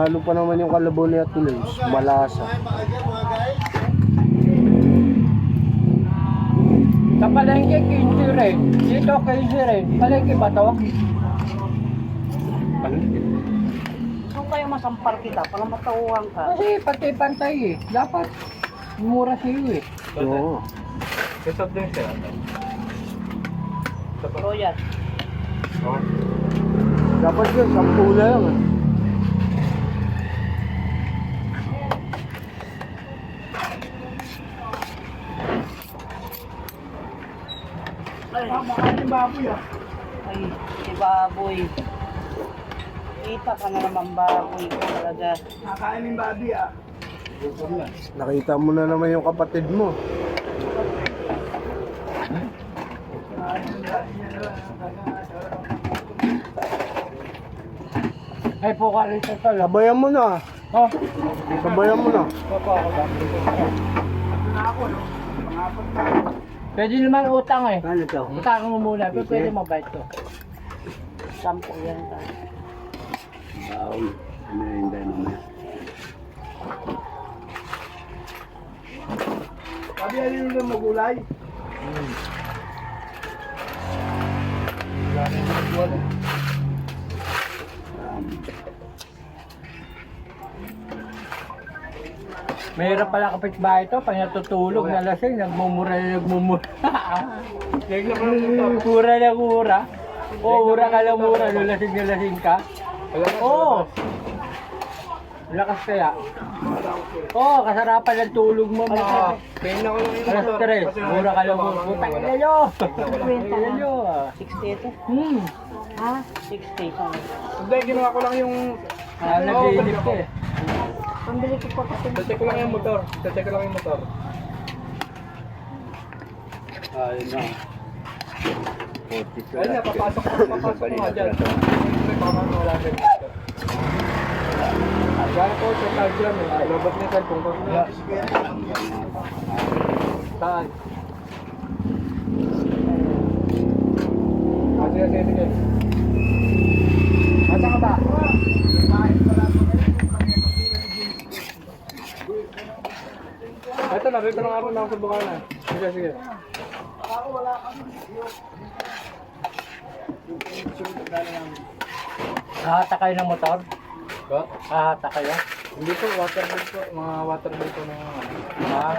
Panalo pa naman yung kalabaw ni Atuloy. Malasa. Sa palengke, 15 rin. Dito, 15 rin. Palengke ba to? Kung kayo masampar kita, para matauhan ka. Kasi pantay-pantay eh. Dapat mura sa iyo eh. Oo. Kasap din siya. Royal. Dapat yun, 10 lang. Ay, si baboy. Kita ka na naman baboy ko talaga. Nakita mo na naman yung kapatid mo. Ay po ka rin sa tala. Sabayan mo na. Oh, Sabayan mo na. papa ako ba? Pwede naman utang eh. Ano to? Utang mo muna, pero pwede mabait to. 10 yan ka. Ano yung dahil naman? Sabi alin nila magulay? Wala na yung magwala. Mahirap pala kapitbahay to, pag natutulog na lasing, nagmumura. Kura na kura. Oo, ura ka lang mura, nung lasing na lasing ka. Oo. Lakas kaya. Oo, kasarapan ng tulog mo mga Kaya na ko lang yung alas motor. 3. Mura ka lang mura. Putang ina nyo. Putang ina nyo. 60 ito? Ha? 60 ka. Hindi, ginawa ko lang yung... Nag-iinip ka eh. Pambili ko pa kasi. Check ko lang yung motor. Check ko lang yung motor. Ayun na. Ayun na, papasok ko nga dyan. Baka wala din dito. Gano'n po sa Instagram eh. Labas na yung cellphone ko. Saan? Sige. Asa ka ba? Ito na, dito na ako sa Bukana. Sige. Nakata kayo ng motor? Ba? Nakata kayo? Hindi po, water bill po. Mga water bill po ng... Ha?